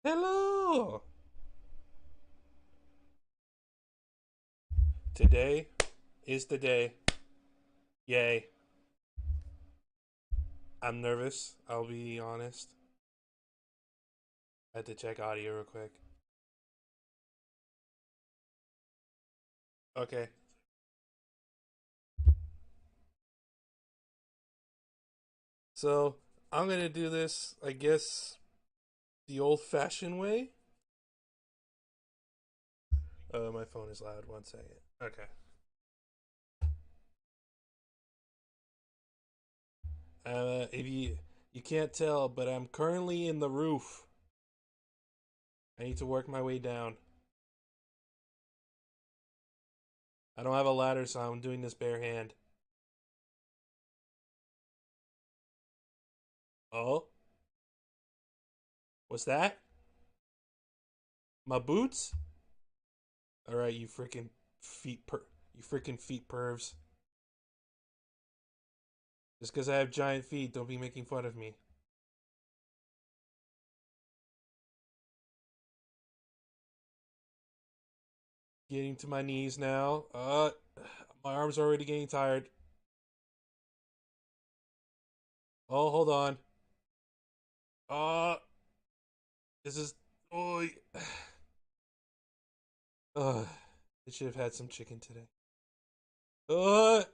Hello! Today is the day. Yay. I'm nervous, I'll be honest. I had to check audio real quick. Okay. So, I'm gonna do this, I guess, the old fashioned way. My phone is loud. One second. Okay. If you can't tell, but I'm currently in the roof. I need to work my way down. I don't have a ladder, so I'm doing this bare hand. Oh, what's that? My boots? All right, you freaking you freaking feet pervs. Just because I have giant feet, don't be making fun of me. Getting to my knees now. My arms are already getting tired. Oh, hold on. Uh, this is. Oh, I should have had some chicken today. Uh,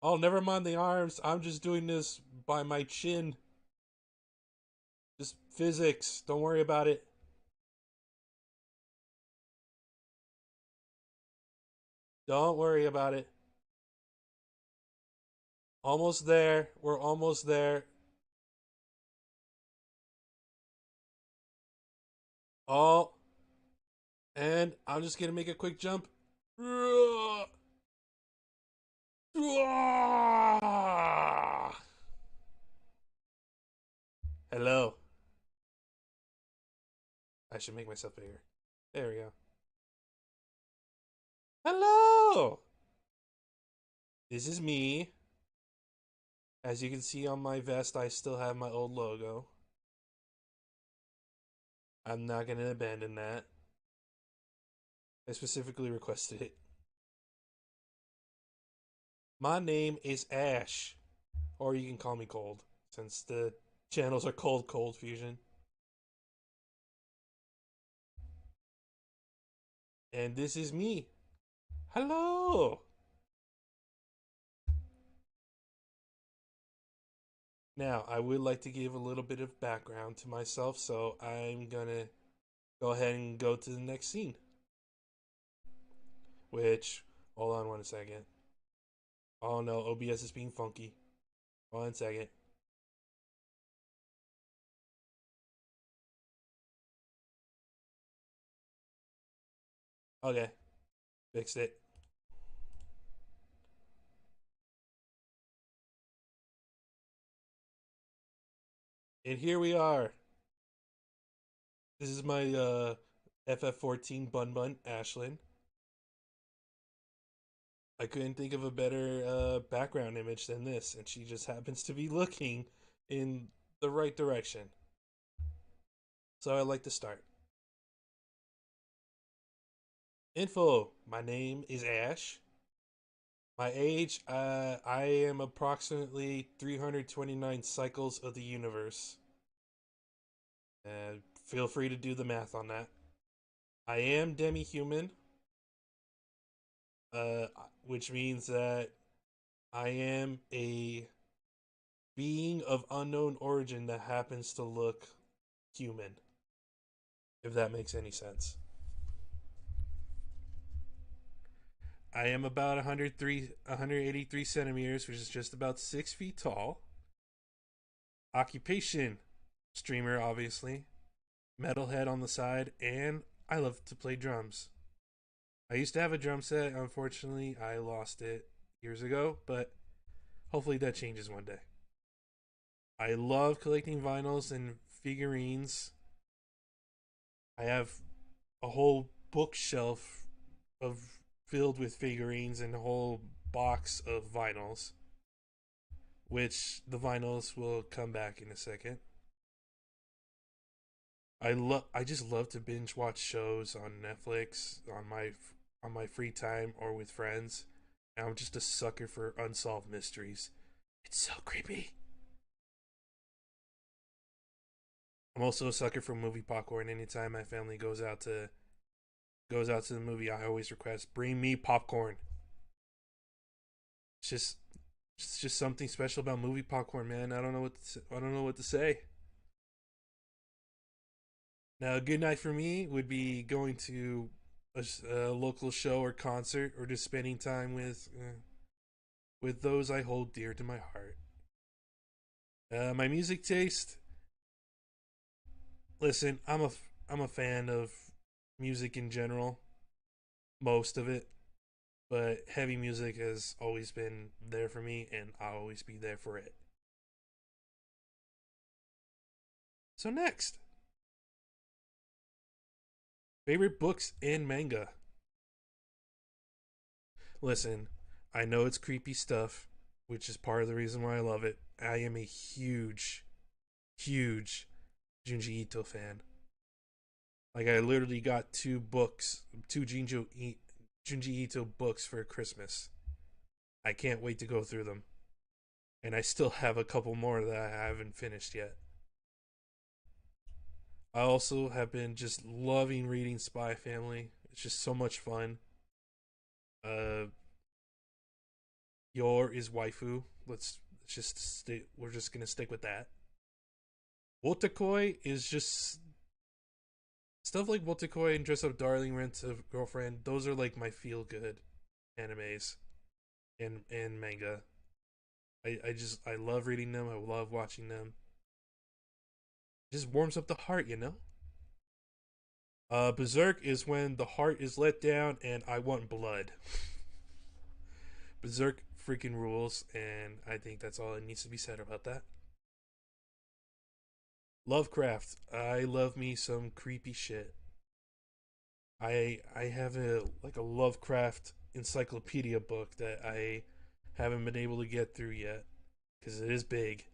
oh, never mind the arms. I'm just doing this by my chin. Just physics. Don't worry about it. Don't worry about it. Almost there. We're almost there. Oh, and I'm just gonna make a quick jump. Hello. I should make myself bigger. There we go. Hello. This is me. As you can see on my vest, I still have my old logo. I'm not going to abandon that. I specifically requested it. My name is Ash. Or you can call me Cold, since the channels are Cold Fusion. And this is me. Hello. Now, I would like to give a little bit of background to myself, so I'm gonna go ahead and go to the next scene. Which, hold on one second. Oh no, OBS is being funky. 1 second. Okay, fixed it. And here we are. This is my FF14 Bun Bun, Ashlyn. I couldn't think of a better background image than this, and she just happens to be looking in the right direction. So I'd like to start. Info. My name is Ash. My age, I am approximately 329 cycles of the universe. Feel free to do the math on that. I am demi-human, uh, which means that I am a being of unknown origin that happens to look human, if that makes any sense. I am about 183 centimeters, which is just about 6 feet tall. Occupation, streamer, obviously. Metalhead on the side, and I love to play drums. I used to have a drum set. Unfortunately, I lost it years ago, but hopefully that changes one day. I love collecting vinyls and figurines. I have a whole bookshelf of filled with figurines and a whole box of vinyls, which the vinyls will come back in a second. I just love to binge watch shows on Netflix on my free time or with friends. And I'm just a sucker for unsolved mysteries. It's so creepy. I'm also a sucker for movie popcorn. Anytime my family goes out to the movie, I always request bring me popcorn. It's just it's just something special about movie popcorn, man. I don't know what to say. Now, a good night for me would be going to a local show or concert, or just spending time with those I hold dear to my heart. My music taste. Listen, I'm a fan of music in general, most of it, but heavy music has always been there for me, and I'll always be there for it. So next, favorite books and manga. Listen, I know it's creepy stuff, which is part of the reason why I love it. I am a huge Junji Ito fan. Like I literally got two Junji Ito books for Christmas. I can't wait to go through them, and I still have a couple more that I haven't finished yet. I also have been just loving reading Spy Family. It's just so much fun. Uh, Yor is waifu. Let's just stay. We're just gonna stick with that. Wotakoi is just stuff like Wotakoi and Dress Up Darling, Rent a Girlfriend. Those are like my feel good animes and manga. I love reading them. I love watching them. It just warms up the heart, you know. Berserk is when the heart is let down and I want blood. Berserk freaking rules, and I think that's all that needs to be said about that. Lovecraft. I love me some creepy shit. I have a like a Lovecraft encyclopedia book that I haven't been able to get through yet because it is big.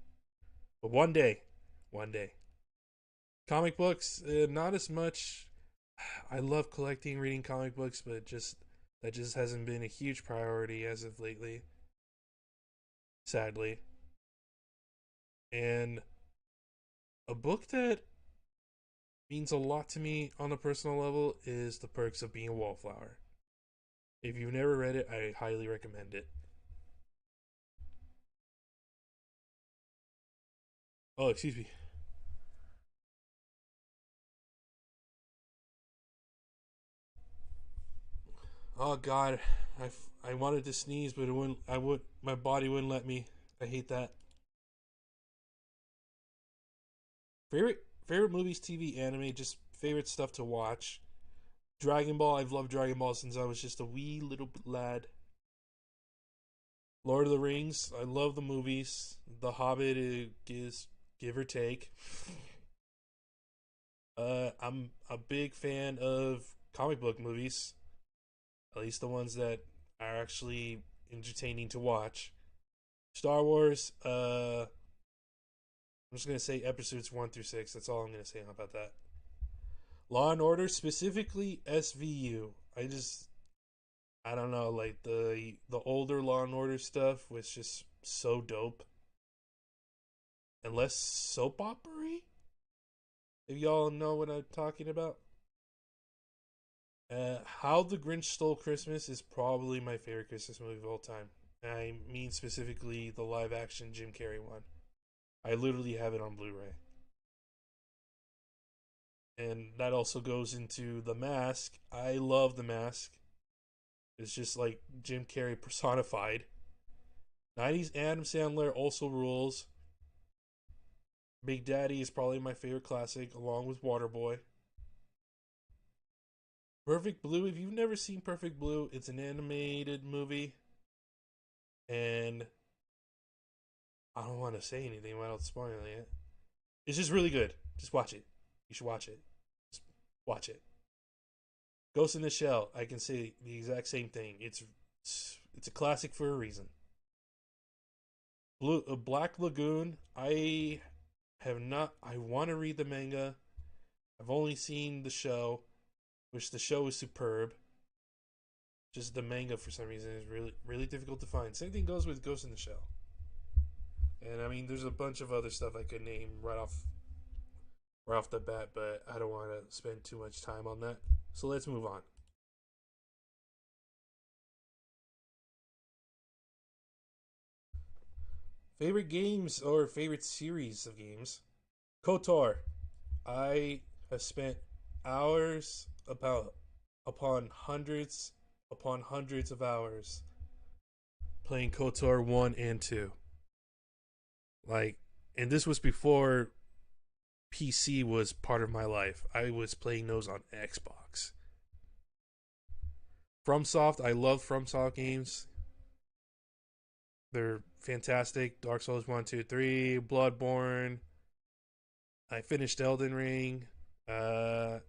But one day. Comic books, not as much. I love collecting, reading comic books, but just that just hasn't been a huge priority as of lately, sadly. And a book that means a lot to me on a personal level is The Perks of Being a Wallflower. If you've never read it, I highly recommend it. Oh, excuse me. Oh God, I wanted to sneeze, but it wouldn't. I would. My body wouldn't let me. I hate that. Favorite movies, TV, anime, just favorite stuff to watch. Dragon Ball. I've loved Dragon Ball since I was just a wee little lad. Lord of the Rings. I love the movies. The Hobbit is give or take. I'm a big fan of comic book movies, at least the ones that are actually entertaining to watch. Star Wars. I'm just gonna say episodes 1 through 6. That's all I'm gonna say about that. Law and Order, specifically SVU. I don't know, like the older Law and Order stuff was just so dope and less soap opera. If y'all know what I'm talking about. How the Grinch Stole Christmas is probably my favorite Christmas movie of all time. I mean specifically the live action Jim Carrey one. I literally have it on Blu-ray. And that also goes into The Mask. I love The Mask. It's just like Jim Carrey personified. 90s Adam Sandler also rules. Big Daddy is probably my favorite classic, along with Waterboy. Perfect Blue. If you've never seen Perfect Blue, it's an animated movie, and I don't want to say anything without spoiling it. It's just really good. Just watch it. You should watch it. Just watch it. Ghost in the Shell. I can say the exact same thing. It's a classic for a reason. Black Lagoon. I have not. I want to read the manga. I've only seen the show, which the show is superb. Just the manga for some reason is really difficult to find. Same thing goes with Ghost in the Shell. And I mean, there's a bunch of other stuff I could name right off the bat, but I don't want to spend too much time on that. So let's move on. Favorite games or favorite series of games? KOTOR. I have spent hours about upon hundreds of hours playing KOTOR 1 and 2. Like, and this was before PC was part of my life. I was playing those on Xbox. FromSoft, I love FromSoft games. They're fantastic. Dark Souls 1, 2, 3, Bloodborne. I finished Elden Ring. Uh,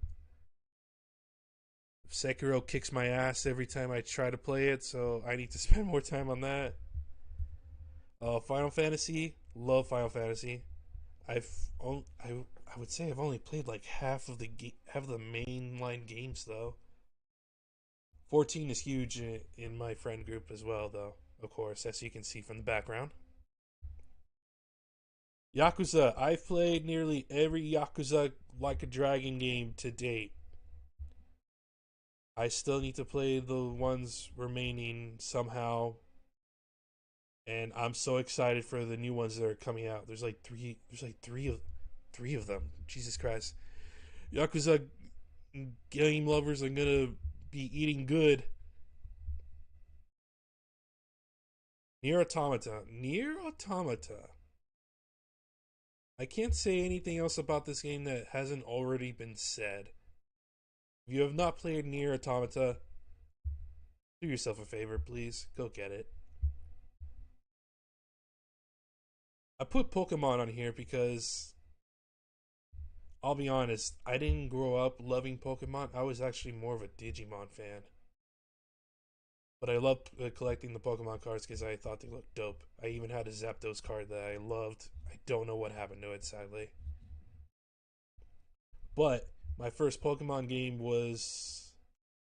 Sekiro kicks my ass every time I try to play it, so I need to spend more time on that. Final Fantasy, love Final Fantasy. I've I would say I've only played like half of the mainline games though. 14 is huge in my friend group as well, though. Of course, as you can see from the background. Yakuza, I've played nearly every Yakuza Like a Dragon game to date. I still need to play the ones remaining somehow, and I'm so excited for the new ones that are coming out. There's like three. There's like three of them. Jesus Christ, Yakuza game lovers are gonna be eating good. Near Automata. Near Automata. I can't say anything else about this game that hasn't already been said. If you have not played Near Automata, do yourself a favor, please. Go get it. I put Pokemon on here because I'll be honest, I didn't grow up loving Pokemon. I was actually more of a Digimon fan. But I loved collecting the Pokemon cards because I thought they looked dope. I even had a Zapdos card that I loved. I don't know what happened to it, sadly. But my first Pokemon game was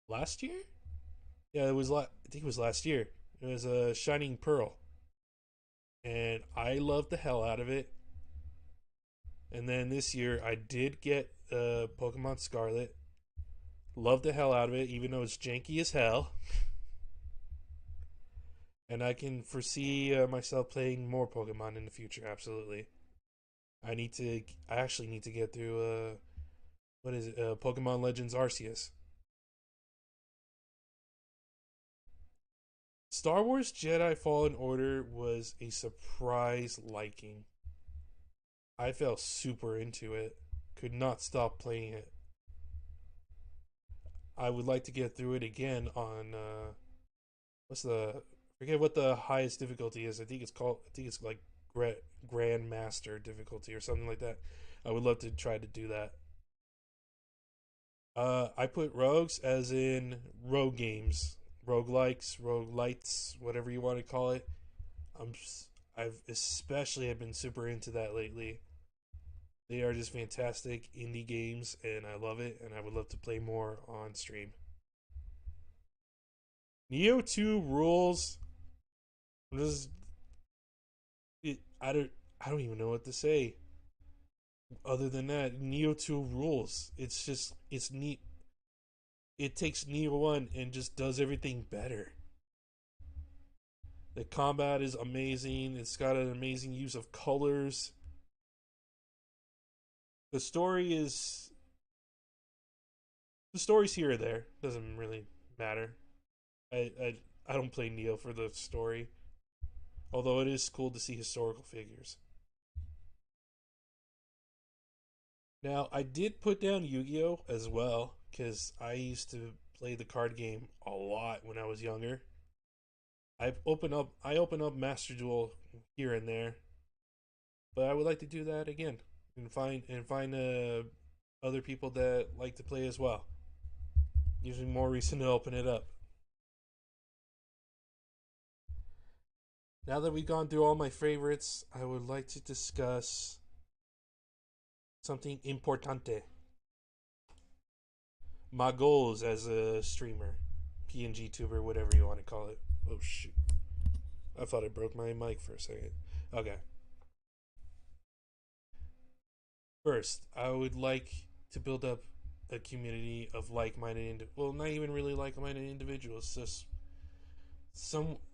last year. Yeah, it was. I think it was last year. It was a Shining Pearl, and I loved the hell out of it. And then this year, I did get Pokemon Scarlet. Loved the hell out of it, even though it's janky as hell. And I can foresee myself playing more Pokemon in the future. Absolutely. I need to. I actually need to get through. What is it? Pokemon Legends Arceus. Star Wars Jedi Fallen Order was a surprise liking. I fell super into it. Could not stop playing it. I would like to get through it again on what's the forget what the highest difficulty is. I think it's like Grandmaster difficulty or something like that. I would love to try to do that. I put rogues as in rogue games, roguelikes, roguelites, whatever you want to call it. I'm I've especially have been super into that lately. They are just fantastic indie games, and I love it. And I would love to play more on stream. Neo 2 rules. Just, it, I don't even know what to say other than that. Neo 2 rules. It's just it's neat. It takes Neo 1 and just does everything better. The combat is amazing. It's got an amazing use of colors. The story is the story's here or there. Doesn't really matter. I don't play Neo for the story, although it is cool to see historical figures. Now I did put down Yu-Gi-Oh as well because I used to play the card game a lot when I was younger. I open up Master Duel here and there, but I would like to do that again and find other people that like to play as well. Usually more reason to open it up. Now that we've gone through all my favorites, I would like to discuss something importante. my goals as a streamer, PNG tuber, whatever you want to call it. Oh shoot! I thought I broke my mic for a second. Okay. First, I would like to build up a community of like-minded, well, not even really like-minded individuals, just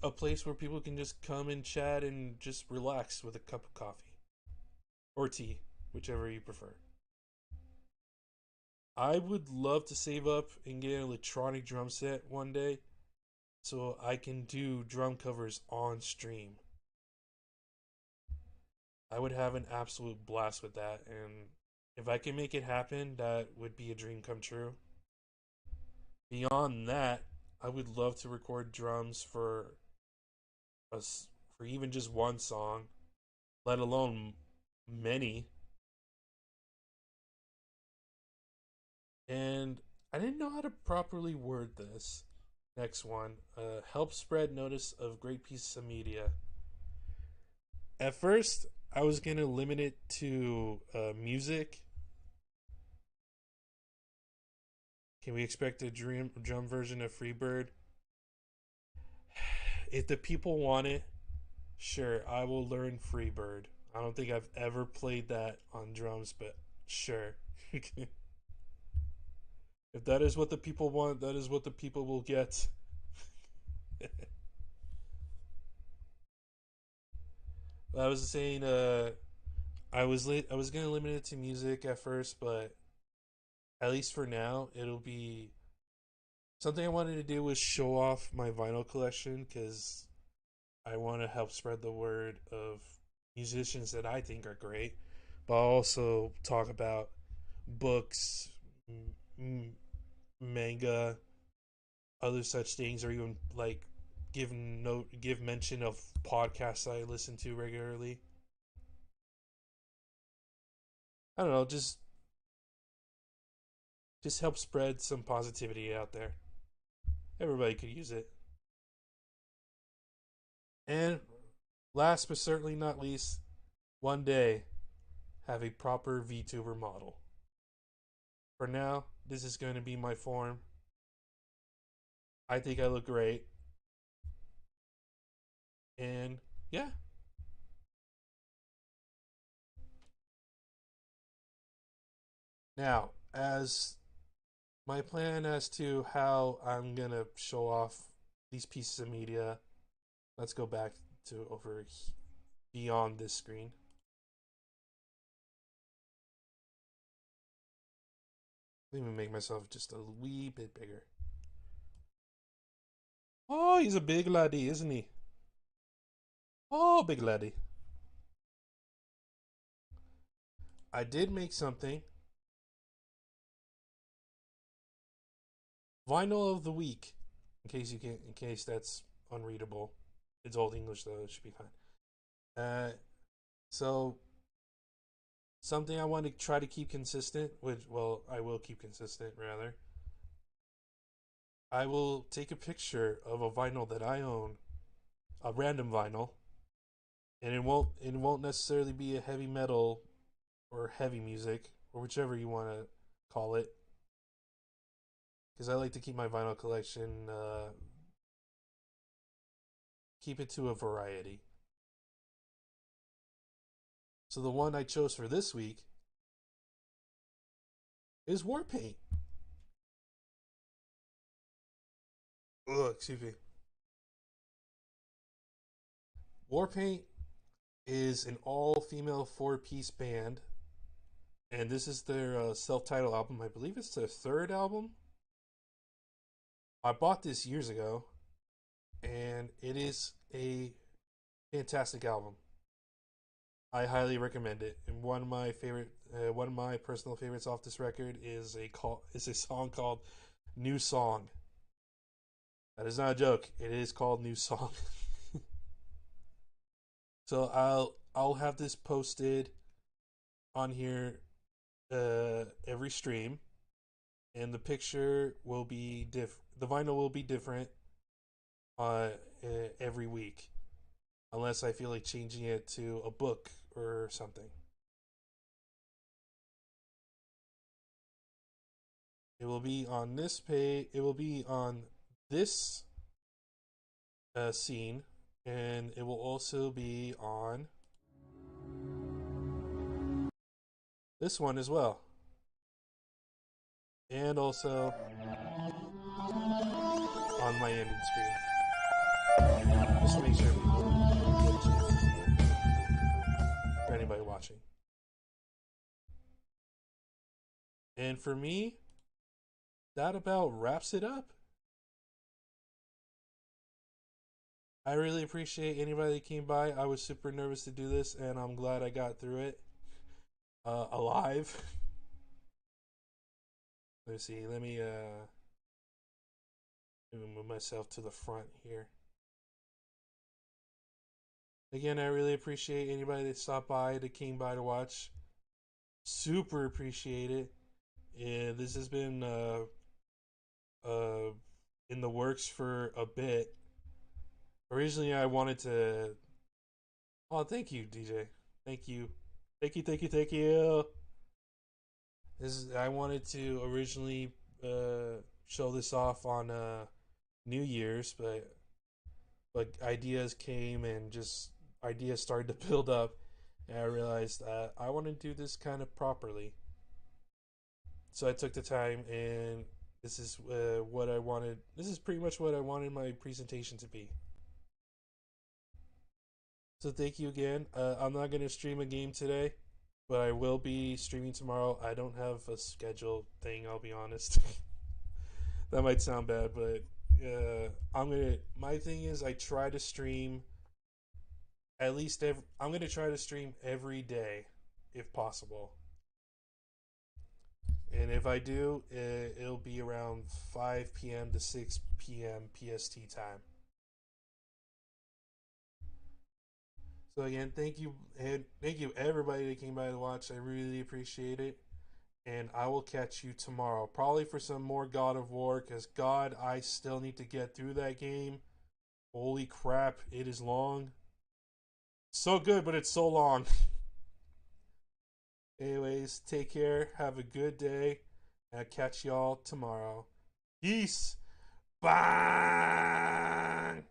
a place where people can just come and chat and just relax with a cup of coffee or tea, whichever you prefer. I would love to save up and get an electronic drum set one day so I can do drum covers on stream. I would have an absolute blast with that, and if I can make it happen, that would be a dream come true. Beyond that, I would love to record drums for us for even just one song, let alone many. And I didn't know how to properly word this. Next one, help spread notice of great pieces of media. At first, I was gonna limit it to music. Can we expect a drum version of Freebird? If the people want it, sure, I will learn Freebird. I don't think I've ever played that on drums, but sure. If that is what the people want, that is what the people will get. I was saying, I was gonna limit it to music at first, but at least for now, it'll be something I wanted to do was show off my vinyl collection because I want to help spread the word of musicians that I think are great, but I'll also talk about books, manga, other such things, or even like give mention of podcasts I listen to regularly. I don't know, just help spread some positivity out there. Everybody could use it. And last but certainly not least, one day have a proper VTuber model. For now, this is going to be my form. I think I look great. And yeah. Now, as my plan as to how I'm going to show off these pieces of media, let's go back to over beyond this screen. Let me make myself just a wee bit bigger. Oh, he's a big laddie, isn't he? Oh, big laddie. I did make something. Vinyl of the week. In case that's unreadable. It's old English though, it should be fine. So something I want to try to keep consistent, which well, I will keep consistent rather. I will take a picture of a vinyl that I own, a random vinyl, and it won't necessarily be a heavy metal or heavy music or whichever you want to call it, because I like to keep my vinyl collection keep it to a variety. So the one I chose for this week is Warpaint. Ugh, excuse me. Warpaint is an all-female four-piece band, and this is their self-titled album. I believe it's their third album. I bought this years ago, and it is a fantastic album. I highly recommend it. And one of my personal favorites off this record is a song called "New Song." That is not a joke. It is called "New Song." So I'll have this posted on here every stream, and the picture will be the vinyl will be different uh, every week, unless I feel like changing it to a book or something. It will be on this page. It will be on this scene, and it will also be on this one as well, and also on my ending screen. Just to make sure people get a chance to see it for anybody watching. And for me, that about wraps it up. I really appreciate anybody that came by. I was super nervous to do this, and I'm glad I got through it alive. Let's see. Let me move myself to the front here. Again, I really appreciate anybody that stopped by, that came by to watch. Super appreciate it. Yeah, this has been uh, in the works for a bit. Originally, I wanted to. Oh, thank you, DJ. Thank you, thank you, thank you, thank you. I wanted to originally show this off on New Year's, but ideas came and just ideas started to build up, and I realized I want to do this kind of properly. So I took the time, and this is what I wanted. This is pretty much what I wanted my presentation to be. So thank you again. I'm not going to stream a game today, but I will be streaming tomorrow. I don't have a scheduled thing, I'll be honest. That might sound bad, but I'm gonna. My thing is, I try to stream at least every. I'm gonna try to stream every day, if possible. And if I do, it'll be around 5 p.m. to 6 p.m. PST time. So again, thank you, and thank you everybody that came by to watch. I really appreciate it, and I will catch you tomorrow, probably for some more God of War. Because God, I still need to get through that game. Holy crap, it is long. So good, but it's so long. Anyways, take care. Have a good day. And I'll catch y'all tomorrow. Peace. Bye.